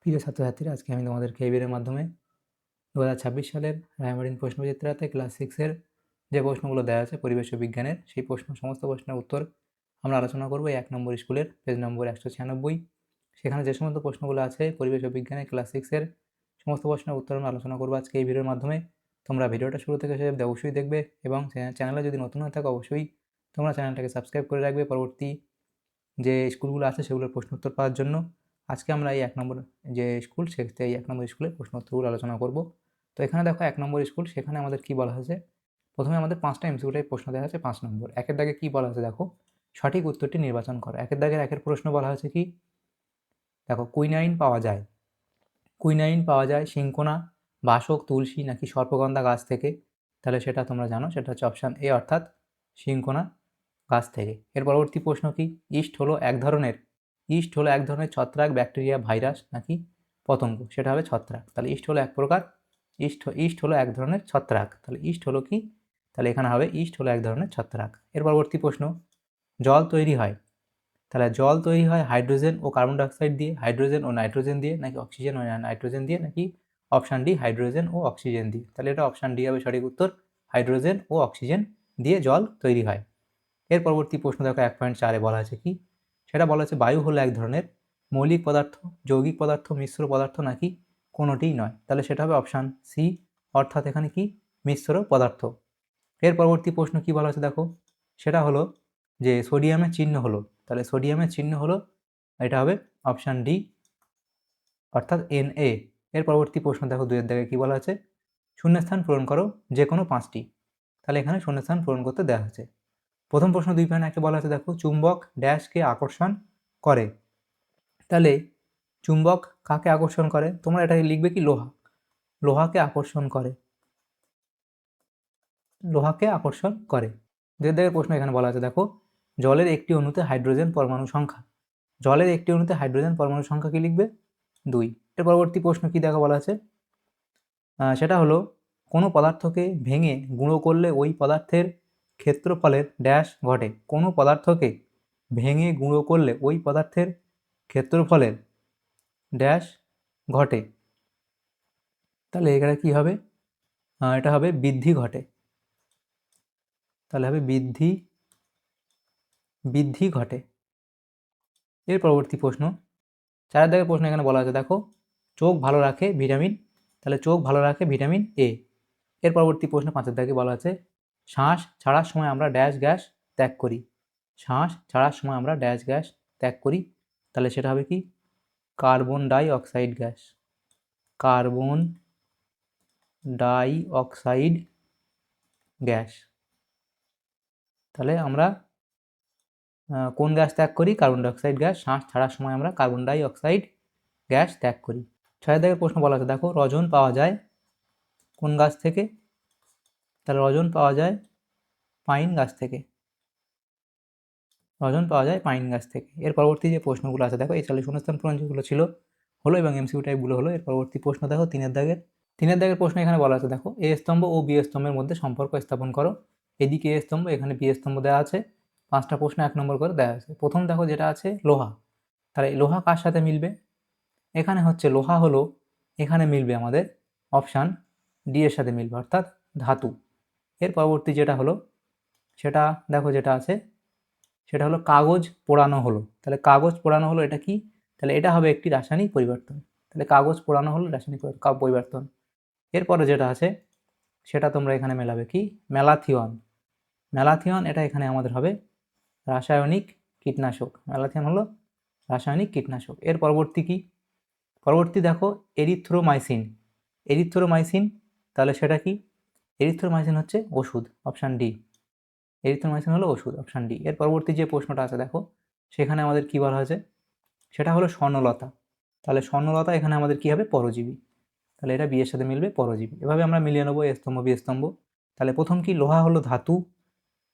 প্রিয় ছাত্রছাত্রীরা, আজকে আমি তোমাদেরকে এই ভিডিওর মাধ্যমে 2026 সালের রায়মার্টিন প্রশ্নবিচিত্রাতে ক্লাস 6-এর যে প্রশ্নগুলো দেওয়া আছে পরিবেশ ও বিজ্ঞানের, সেই সমস্ত প্রশ্নের উত্তর আমরা আলোচনা করব এই 1 নম্বর স্কুলের পেজ নম্বর 196। সেখানে যে সমস্ত প্রশ্নগুলো আছে পরিবেশ ও বিজ্ঞানের ক্লাস 6-এর সমস্ত প্রশ্নের উত্তর আমরা আলোচনা করব আজকে এই ভিডিওর মাধ্যমে। তোমরা ভিডিওটা শুরু থেকে শেষ অবধি অবশ্যই দেখবে এবং চ্যানেলে যদি নতুন হয়ে থাকো অবশ্যই তোমরা চ্যানেলটাকে সাবস্ক্রাইব করে রাখবে পরবর্তী যে স্কুলগুলো আছে সেগুলোর প্রশ্ন উত্তর পাওয়ার জন্য। আজকে আমরা এই 1 নম্বর যে স্কুল এই 1 নম্বর স্কুলের প্রশ্ন উত্তরগুলো আলোচনা করব। তো এখানে দেখো 1 নম্বর স্কুল, সেখানে আমাদের কি বলা হয়েছে, প্রথমে আমাদের 5টা এমসিকিউ টাইপ প্রশ্ন দেওয়া আছে 5 নম্বর। একের দাগে কি বলা হয়েছে দেখো, সঠিক উত্তরটি নির্বাচন করো। একের দাগের একের প্রশ্ন বলা হয়েছে কি দেখো, কুইনাইন পাওয়া যায় সিংকোনা, বাসক, তুলসী নাকি সর্পগন্ধা গাছ থেকে। তাহলে সেটা তোমরা জানো, সেটা হচ্ছে অপশান এ অর্থাৎ সিংকোনা গাছ থেকে। এর পরবর্তী প্রশ্ন কি, ইস্ট হলো এক ধরনের ছত্রাক, ব্যাকটেরিয়া, ভাইরাস নাকি পতঙ্গ। সেটা হবে ছত্রাক। তাহলে ইস্ট হলো এক প্রকার, ইস্ট হলো এক ধরনের ছত্রাক। তাহলে ইস্ট হলো কি, তাহলে এখানে হবে ইস্ট হলো এক ধরনের ছত্রাক। এর পরবর্তী প্রশ্ন, জল তৈরি হয়, তাহলে জল তৈরি হয় হাইড্রোজেন ও কার্বন ডাইঅক্সাইড দিয়ে, হাইড্রোজেন ও নাইট্রোজেন দিয়ে নাকি অক্সিজেন ও নাইট্রোজেন দিয়ে নাকি অপশান ডি হাইড্রোজেন ও অক্সিজেন দিয়ে। তাহলে এটা অপশান ডি হবে সঠিক উত্তর, হাইড্রোজেন ও অক্সিজেন দিয়ে জল তৈরি হয়। এর পরবর্তী প্রশ্ন দেখো 1.4-এ বলা আছে কি, সেটা বলা আছে বায়ু হলো এক ধরনের মৌলিক পদার্থ, যৌগিক পদার্থ, মিশ্র পদার্থ নাকি কোনোটিই নয়। তাহলে সেটা হবে অপশান সি অর্থাৎ এখানে কি মিশ্র পদার্থ। এর পরবর্তী প্রশ্ন কি বলা আছে দেখো, সেটা হলো যে সোডিয়ামের চিহ্ন হলো, তাহলে সোডিয়ামের চিহ্ন হলো এটা হবে অপশান ডি অর্থাৎ Na। এর পরবর্তী প্রশ্ন দেখো 2-এর দাগে কি বলা আছে, শূন্যস্থান পূরণ করো যে কোনো 5টি। তাহলে এখানে শূন্যস্থান পূরণ করতে দেওয়া আছে। প্রথম প্রশ্ন 2.1-এ বলা আছে দেখো, চুম্বক ড্যাশকে আকর্ষণ করে। তাহলে চুম্বক কাকে আকর্ষণ করে, তোমরা এটা লিখবে কি লোহাকে আকর্ষণ করে, লোহাকে আকর্ষণ করে। যে দেখে প্রশ্ন এখানে বলা আছে দেখো, জলের একটি অণুতে হাইড্রোজেন পরমাণু সংখ্যা, জলের একটি অণুতে হাইড্রোজেন পরমাণু সংখ্যা কি লিখবে 2। এর পরবর্তী প্রশ্ন কি দেখা বলা আছে, সেটা হলো কোনো পদার্থকে ভেঙে গুঁড়ো করলে ওই পদার্থের ক্ষেত্রফলের ড্যাশ ঘটে। কোনো পদার্থকে ভেঙে গুঁড়ো করলে ওই পদার্থের ক্ষেত্রফলের ড্যাশ ঘটে। তাহলে এখানে কি হবে, এটা হবে বৃদ্ধি ঘটে। তাহলে হবে বৃদ্ধি ঘটে। এর পরবর্তী প্রশ্ন 4-এর দাগের প্রশ্ন এখানে বলা আছে দেখো, চোখ ভালো রাখে ভিটামিন, তাহলে চোখ ভালো রাখে ভিটামিন এ। এর পরবর্তী প্রশ্ন 5-এর দাগে বলা আছে, শ্বাস ছাড়ার সময় আমরা ড্যাশ গ্যাস ত্যাগ করি, শ্বাস ছাড়ার সময় আমরা ড্যাশ গ্যাস ত্যাগ করি। তাহলে সেটা হবে কি carbon die oxide gas, carbon die oxide gas. তাহলে আমরা কোন গ্যাস ত্যাগ করি, কার্বন ডাই অক্সাইড গ্যাস। শ্বাস ছাড়ার সময় আমরা কার্বন ডাই অক্সাইড গ্যাস ত্যাগ করি। 6-এর দাগের প্রশ্ন বলা আছে দেখো, রজন পাওয়া যায় কোন গাছ থেকে, তাহলে রজন পাওয়া যায় পাইন গাছ থেকে, রজন পাওয়া যায় পাইন গাছ থেকে। এর পরবর্তী যে প্রশ্নগুলো আছে দেখো, এই সালে শূন্যস্থান পূরণ যেগুলো ছিল হলো এবং এমসিকিউ টাইপগুলো হলো। এর পরবর্তী প্রশ্ন দেখো 3-এর দাগের প্রশ্ন এখানে বলা আছে দেখো, এ স্তম্ভ ও বি স্তম্ভের মধ্যে সম্পর্ক স্থাপন করো। এদিকে এ স্তম্ভ, এখানে বি স্তম্ভ দেওয়া আছে। 5টা প্রশ্ন 1 নম্বর করে দেওয়া আছে। প্রথম দেখো যেটা আছে লোহা, তাহলে লোহা কার সাথে মিলবে, এখানে হচ্ছে লোহা হলো, এখানে মিলবে আমাদের অপশান ডি এর সাথে মিলবে অর্থাৎ ধাতু। এর পরবর্তী যেটা হলো সেটা দেখো যেটা আছে সেটা হলো কাগজ পোড়ানো হলো। তাহলে কাগজ পোড়ানো হলো এটা কি, তাহলে এটা হবে একটি রাসায়নিক পরিবর্তন। তাহলে কাগজ পোড়ানো হলো রাসায়নিক পরিবর্তন। এরপরে যেটা আছে সেটা তোমরা এখানে মেলাবে কি ম্যালাথিয়ন, ম্যালাথিয়ন এটা এখানে আমাদের হবে রাসায়নিক কীটনাশক, ম্যালাথিয়ন হলো রাসায়নিক কীটনাশক। এর পরবর্তী কি, পরবর্তী দেখো এরিথ্রোমাইসিন, এরিথ্রোমাইসিন তাহলে সেটা কি, এরিথ্রোমাইসিন হচ্ছে ওষুধ, অপশান ডি, এরিথ্রোমাইসিন হলো ওষুধ, অপশান ডি। এর পরবর্তী যে প্রশ্নটা আছে দেখো, সেখানে আমাদের কি বলা হয়েছে, সেটা হলো স্বর্ণলতা। তাহলে স্বর্ণলতা এখানে আমাদের কি হবে পরজীবী, তাহলে এটা বি এর সাথে মিলবে পরজীবী। এভাবে আমরা মিলিয়ে নেবো এ স্তম্ভ বি স্তম্ভ। তাহলে প্রথম কি লোহা হলো ধাতু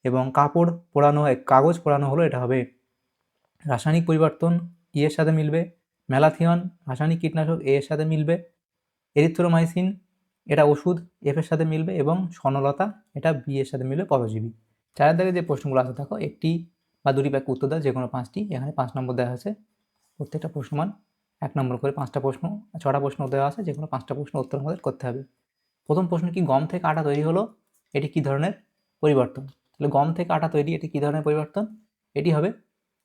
এবং কাপড় পোড়ানো কাগজ পোড়ানো হলো এটা হবে রাসায়নিক পরিবর্তন, ই এর সাথে মিলবে। ম্যালাথিয়ন রাসায়নিক কীটনাশক, এ এর সাথে মিলবে। এরিথ্রোমাইসিন এটা ওষুধ, এফ এর সাথে মিলবে এবং স্বর্ণলতা এটা বি এর সাথে মিলবে পরজীবী। 4-এর দাগে যে প্রশ্নগুলো আছে দেখো, একটি বা দুটি বাক্য উত্তর দাও যে কোনো 5টি। এখানে 5 নম্বর দেওয়া আছে, প্রত্যেকটা প্রশ্নমান 1 নম্বর করে 5টা প্রশ্ন, 6টা প্রশ্ন দেওয়া আছে, যে কোনো 5টা প্রশ্ন উত্তর আমাদের করতে হবে। প্রথম প্রশ্ন কি, গম থেকে আটা তৈরি হলো, এটি কী ধরনের পরিবর্তন? তাহলে গম থেকে আটা তৈরি, এটি কী ধরনের পরিবর্তন? এটি হবে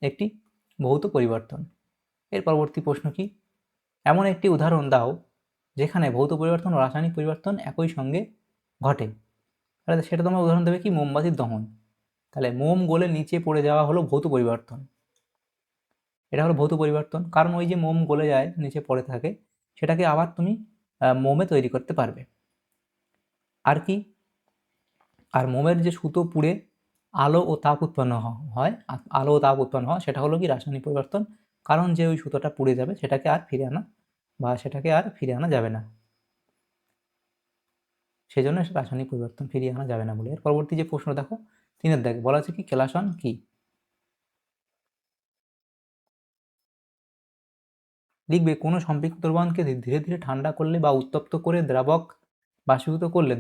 একটি ভৌত পরিবর্তন। এর পরবর্তী প্রশ্ন কি, এমন একটি উদাহরণ দাও যেখানে ভৌত পরিবর্তন ও রাসায়নিক পরিবর্তন একই সঙ্গে ঘটে। তাহলে সেটা তোমার উদাহরণ দেবে কি, মোমবাতির দহন। তাহলে মোম গলে নিচে পড়ে যাওয়া হলো ভৌত পরিবর্তন, এটা হলো ভৌত পরিবর্তন। কারণ ওই যে মোম গলে যায়, নিচে পড়ে থাকে, সেটাকে আবার তুমি মোমে তৈরি করতে পারবে। আর কি, আর মোমের যে সুতো পুড়ে আলো ও তাপ উৎপন্ন হয়, আলো ও তাপ উৎপন্ন হয়, সেটা হলো কি রাসায়নিক পরিবর্তন। কারণ যে ওই সুতোটা পুড়ে যাবে, সেটাকে আর ফিরে আনা যাবে না, সেই জন্য রাসায়নিক পরিবর্তন ফিরিয়ে আনা যাবে না বলে। এর পরবর্তী যে প্রশ্ন দেখো, 3 দাগে বলা আছে কি, কেলাসন কি? লিখবে, কোনো সম্পৃক্ত দ্রবণকে ধীরে ধীরে ঠান্ডা করলে বা উত্তপ্ত করে দ্রাবক বাষ্পীভূত করলে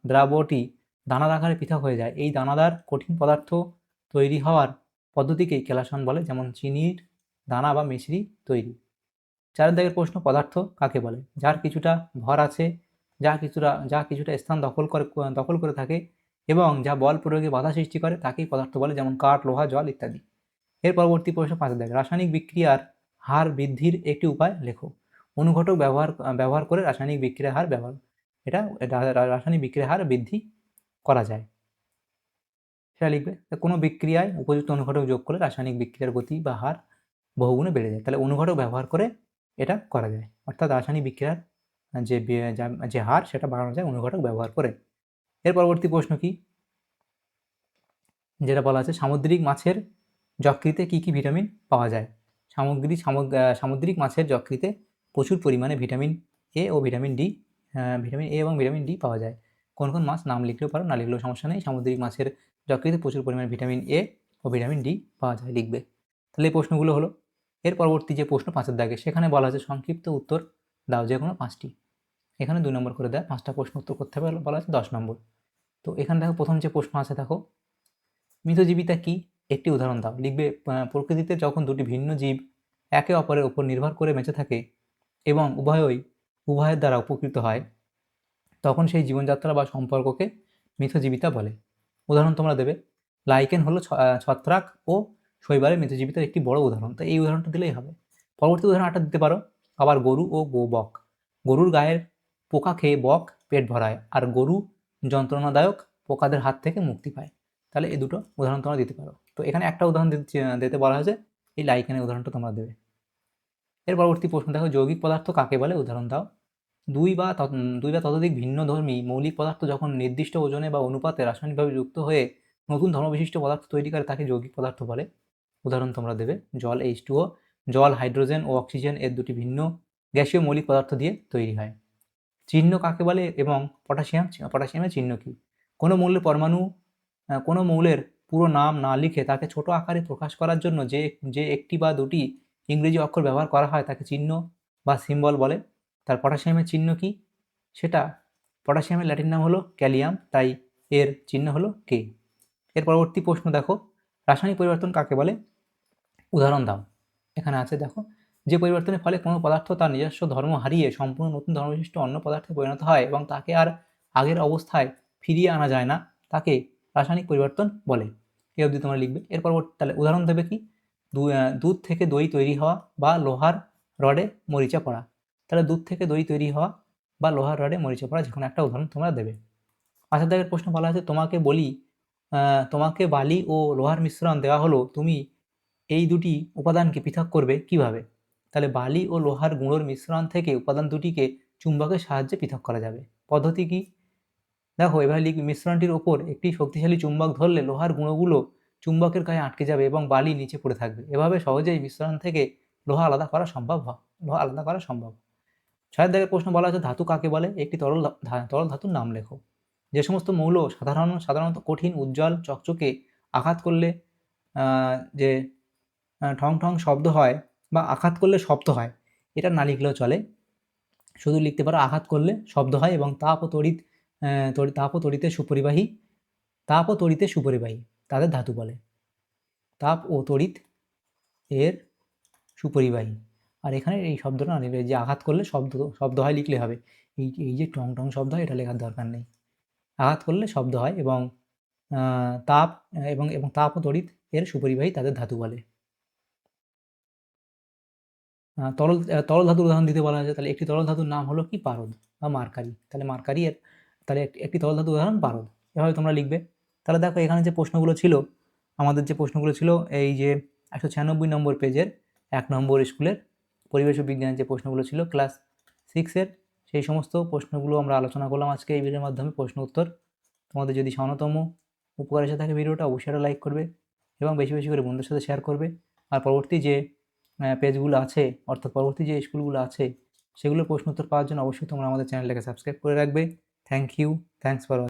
দ্রাবটি দানার আকারে পৃথক হয়ে যায়। এই দানাদার কঠিন পদার্থ তৈরি হওয়ার পদ্ধতিকেই কেলাসন বলে, যেমন চিনির দানা বা মিশ্রি তৈরি। 4 দাগের প্রশ্ন, পদার্থ কাকে বলে? যার কিছুটা ভর আছে, যা কিছুটা স্থান দখল করে থাকে এবং যা বল প্রয়োগে বাধা সৃষ্টি করে, তাকেই পদার্থ বলে, যেমন কাঠ, লোহা, জল ইত্যাদি। এর পরবর্তী প্রশ্ন 5 দাগ, রাসায়নিক বিক্রিয়ার হার বৃদ্ধির একটি উপায় লেখো। অনুঘটক ব্যবহার করে রাসায়নিক বিক্রিয়ার হার রাসায়নিক বিক্রিয়ার হার বৃদ্ধি করা যায়, সেটা লিখবে। কোনো বিক্রিয়ায় উপযুক্ত অনুঘটক যোগ করলে রাসায়নিক বিক্রিয়ার গতি বা হার বহুগুণে বেড়ে যায়। তাহলে অনুঘটক ব্যবহার করে এটা করা যায়, অর্থাৎ রাসায়নিক বিক্রিয়ার যে হার, সেটা বাড়ানো যায় অনুঘটক ব্যবহার করে। এর পরবর্তী প্রশ্ন কি, যেটা বলা আছে, সামুদ্রিক মাছের যকৃতে কি কি ভিটামিন পাওয়া যায়? সামুদ্রিক মাছের যকৃতে প্রচুর পরিমাণে ভিটামিন এ ও ভিটামিন ডি এবং ভিটামিন ডি পাওয়া যায়। কোন কোন মাছ, নাম লিখলেও পারো, না লিখলেও সমস্যা নেই। সামুদ্রিক মাছের যকৃতে প্রচুর পরিমাণে ভিটামিন এ ও ভিটামিন ডি পাওয়া যায়, লিখবে। তাহলে এই প্রশ্নগুলো হলো। এর পরবর্তী যে প্রশ্ন 5 দাগে, সেখানে বলা আছে সংক্ষিপ্ত উত্তর দাও যে কোনো 5টি। এখানে 2 নম্বর করে দেয়, 5টা প্রশ্ন উত্তর করতে হবে, বলা আছে 10 নম্বর। তো এখানে দেখো, প্রথম যে প্রশ্ন আছে দেখো, মিতজীবিতা কি, একটি উদাহরণ দাও, লিখবে। প্রকৃতিতে যখন দুটি ভিন্ন জীব একে অপরের উপর নির্ভর করে বেঁচে থাকে এবং উভয়ের দ্বারা উপকৃত হয়, তখন সেই জীবনযাত্রা বা সম্পর্ককে মিথজীবিতা বলে। উদাহরণ তোমরা দেবে, লাইকেন হলো ছত্রাক ও শৈবালের মিথজীবিতার একটি বড় উদাহরণ। তো এই উদাহরণটা দিলেই হবে। পরবর্তী উদাহরণ একটা দিতে পারো, আবার গরু ও বক। গরুর গায়ের পোকা খেয়ে বক পেট ভরায়, আর গরু যন্ত্রণাদায়ক পোকাদের হাত থেকে মুক্তি পায়। তাহলে এই দুটো উদাহরণ তোমরা দিতে পারো। তো এখানে একটা উদাহরণ দিতে বলা হয়েছে, এই লাইকেনের উদাহরণটা তোমরা দেবে। এর পরবর্তী প্রশ্ন দেখো, যৌগিক পদার্থ কাকে বলে, উদাহরণ দাও। দুই বা ততোধিক ভিন্নধর্মী মৌলিক পদার্থ যখন নির্দিষ্ট ওজনে বা অনুপাতে রাসায়নিকভাবে যুক্ত হয়ে নতুন ধর্মবিশিষ্ট পদার্থ তৈরি করে, তাকে যৌগিক পদার্থ বলে। উদাহরণ তোমরা দেবে, জল H2O, জল হাইড্রোজেন ও অক্সিজেন এর দুটি ভিন্ন গ্যাসীয় মৌলিক পদার্থ দিয়ে তৈরি হয়। চিহ্ন কাকে বলে এবং পটাশিয়ামের চিহ্ন কি? কোনো মৌলের পুরো নাম না লিখে তাকে ছোট আকারে প্রকাশ করার জন্য যে একটি বা দুটি ইংরেজি অক্ষর ব্যবহার করা হয়, তাকে চিহ্ন বা সিম্বল বলে। তার পটাশিয়ামের চিহ্ন কি, সেটা পটাশিয়ামের ল্যাটিন নাম হলো ক্যালিয়াম, তাই এর চিহ্ন হলো কে। এর পরবর্তী প্রশ্ন দেখো, রাসায়নিক পরিবর্তন কাকে বলে, উদাহরণ দাও। এখানে আছে দেখো, যে পরিবর্তনের ফলে কোনো পদার্থ তার নিজস্ব ধর্ম হারিয়ে সম্পূর্ণ নতুন ধর্মবিশিষ্ট অন্য পদার্থে পরিণত হয় এবং তাকে আর আগের অবস্থায় ফিরিয়ে আনা যায় না, তাকে রাসায়নিক পরিবর্তন বলে। এই অবধি তোমরা লিখবে। এর পরবর্তী তাহলে উদাহরণ দেবে কি, দুধ থেকে দই তৈরি হওয়া বা লোহার রডে মরিচা পড়া। তাহলে দুধ থেকে দই তৈরি হওয়া বা লোহার রডে মরিচা পড়া, যে কোনো একটা উদাহরণ তোমরা দেবে। 5 দাগের প্রশ্ন বলা আছে, তোমাকে বালি ও লোহার মিশ্রণ দেওয়া হলো, তুমি এই দুটি উপাদানকে পৃথক করবে কিভাবে? তাহলে বালি ও লোহার গুঁড়োর মিশ্রণ থেকে উপাদান দুটিকে চুম্বকের সাহায্যে পৃথক করা যাবে। পদ্ধতি কি? দেখো, এবার মিশ্রণটির ওপর একটি শক্তিশালী চুম্বক ধরলে লোহার গুঁড়োগুলো চুম্বকের গায়ে আটকে যাবে এবং বালি নিচে পড়ে থাকবে। এভাবে সহজেই মিশ্রণ থেকে লোহা আলাদা করা সম্ভব। 6 দাগের প্রশ্ন বলা আছে, ধাতু কাকে বলে, একটি তরল ধাতুর নাম লেখো। যে সমস্ত মৌল সাধারণত কঠিন, উজ্জ্বল, চকচকে, আঘাত করলে যে ঠং ঠং শব্দ হয় বা আঘাত করলে শব্দ হয়, এটা না লিখলেও চলে, শুধু লিখতে পারো আঘাত করলে শব্দ হয় এবং তাপ ও তড়িতে সুপরিবাহী তাদের ধাতু বলে। তাপ ও তড়িৎ এর সুপরিবাহী, আর এখানে এই শব্দটা না লিখলে, যে আঘাত করলে শব্দ হয় লিখলে হবে। এই যে টং টং শব্দ হয় এটা লেখার দরকার নেই। আঘাত করলে শব্দ হয় এবং তাপ এবং তাপ ও তড়িৎ এর সুপরিবাহী তাদের ধাতু বলে। তরল ধাতুর উদাহরণ দিতে বলা হয়েছে, তাহলে একটি তরল ধাতুর নাম হলো কি? পারদ বা মার্কারি। তাহলে মার্কারি এর তাহলে একটি তরল ধাতুর উদাহরণ পারদ। এভাবে তোমরা লিখবে। তাহলে দেখো এখানে যে প্রশ্নগুলো ছিল, আমাদের যে প্রশ্নগুলো ছিল এই যে 196 নম্বর পেজের 1 নম্বর স্কুলের পরিবেশ ও বিজ্ঞানের যে প্রশ্নগুলো ছিল ক্লাস 6 এর, সেই সমস্ত প্রশ্নগুলো আমরা আলোচনা করলাম আজকে এই ভিডিওর মাধ্যমে প্রশ্ন উত্তর। তোমাদের যদি সামান্যতম উপকার এসে থাকে ভিডিওটা, অবশ্যই একটা লাইক করবে এবং বেশি বেশি করে বন্ধুদের সাথে শেয়ার করবে। আর পরবর্তী যে পেজগুলো আছে, অর্থাৎ পরবর্তী যে স্কুলগুলো আছে, সেগুলোর প্রশ্ন উত্তর পাওয়ার জন্য অবশ্যই তোমরা আমাদের চ্যানেলটাকে সাবস্ক্রাইব করে রাখবে। Thank you, thanks for